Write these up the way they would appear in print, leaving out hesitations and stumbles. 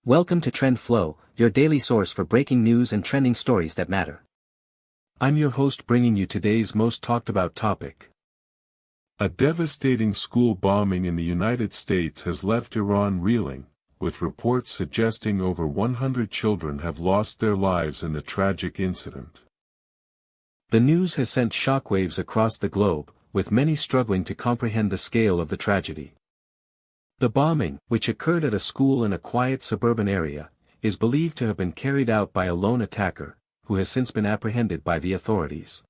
Welcome to Trend Flow, your daily source for breaking news and trending stories that matter. I'm your host bringing you today's most talked about topic. A devastating school bombing in the United States has left Iran reeling, with reports suggesting over 100 children have lost their lives in the tragic incident. The news has sent shockwaves across the globe, with many struggling to comprehend the scale of the tragedy. The bombing, which occurred at a school in a quiet suburban area, is believed to have been carried out by a lone attacker, who has since been apprehended by the authorities.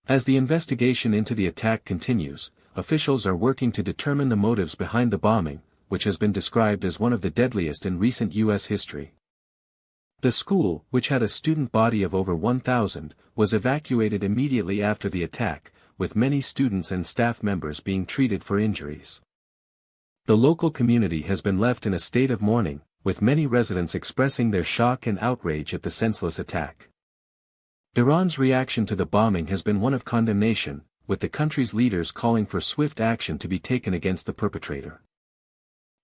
As the investigation into the attack continues, officials are working to determine the motives behind the bombing, which has been described as one of the deadliest in recent U.S. history. The school, which had a student body of over 1,000, was evacuated immediately after the attack, with many students and staff members being treated for injuries. The local community has been left in a state of mourning, with many residents expressing their shock and outrage at the senseless attack. Iran's reaction to the bombing has been one of condemnation, with the country's leaders calling for swift action to be taken against the perpetrator.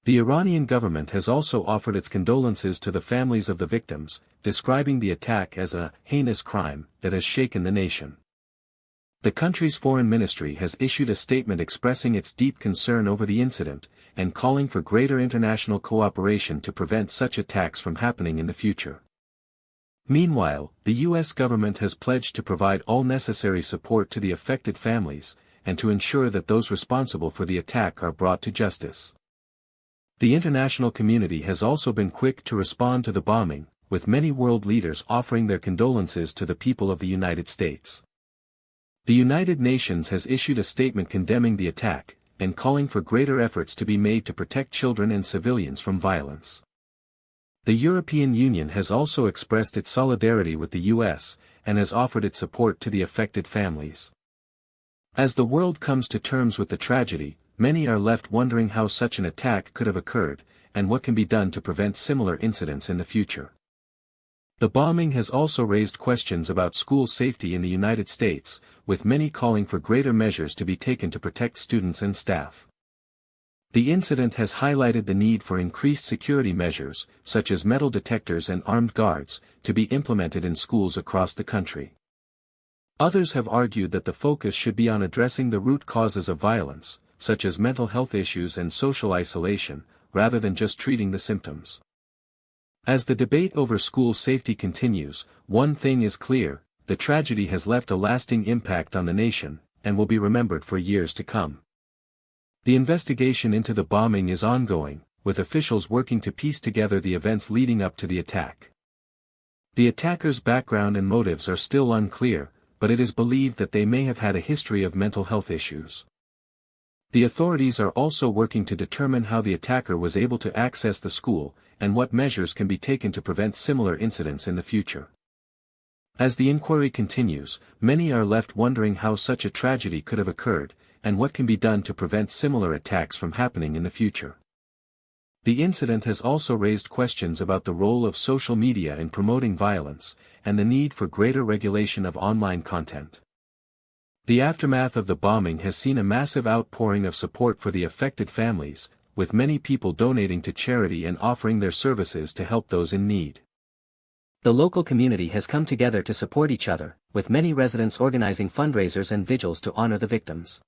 The Iranian government has also offered its condolences to the families of the victims, describing the attack as a heinous crime that has shaken the nation. The country's foreign ministry has issued a statement expressing its deep concern over the incident, and calling for greater international cooperation to prevent such attacks from happening in the future. Meanwhile, the U.S. government has pledged to provide all necessary support to the affected families, and to ensure that those responsible for the attack are brought to justice. The international community has also been quick to respond to the bombing, with many world leaders offering their condolences to the people of the United States. The United Nations has issued a statement condemning the attack, and calling for greater efforts to be made to protect children and civilians from violence. The European Union has also expressed its solidarity with the U.S., and has offered its support to the affected families. As the world comes to terms with the tragedy, many are left wondering how such an attack could have occurred, and what can be done to prevent similar incidents in the future. The bombing has also raised questions about school safety in the United States, with many calling for greater measures to be taken to protect students and staff. The incident has highlighted the need for increased security measures, such as metal detectors and armed guards, to be implemented in schools across the country. Others have argued that the focus should be on addressing the root causes of violence, such as mental health issues and social isolation, rather than just treating the symptoms. As the debate over school safety continues, one thing is clear: the tragedy has left a lasting impact on the nation, and will be remembered for years to come. The investigation into the bombing is ongoing, with officials working to piece together the events leading up to the attack. The attacker's background and motives are still unclear, but it is believed that they may have had a history of mental health issues. The authorities are also working to determine how the attacker was able to access the school, and what measures can be taken to prevent similar incidents in the future. As the inquiry continues, many are left wondering how such a tragedy could have occurred, and what can be done to prevent similar attacks from happening in the future. The incident has also raised questions about the role of social media in promoting violence, and the need for greater regulation of online content. The aftermath of the bombing has seen a massive outpouring of support for the affected families, with many people donating to charity and offering their services to help those in need. The local community has come together to support each other, with many residents organizing fundraisers and vigils to honor the victims.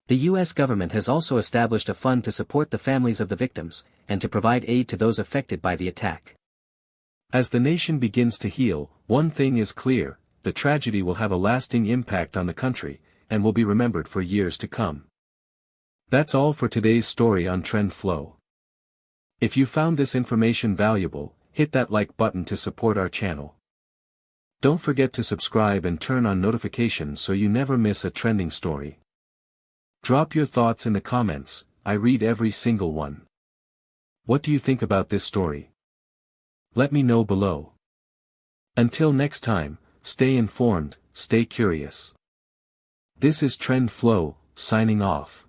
The U.S. government has also established a fund to support the families of the victims, and to provide aid to those affected by the attack. As the nation begins to heal, one thing is clear: the tragedy will have a lasting impact on the country, and will be remembered for years to come. That's all for today's story on Trend Flow. If you found this information valuable, hit that like button to support our channel. Don't forget to subscribe and turn on notifications so you never miss a trending story. Drop your thoughts in the comments, I read every single one. What do you think about this story? Let me know below. Until next time, stay informed, stay curious. This is Trend Flow, signing off.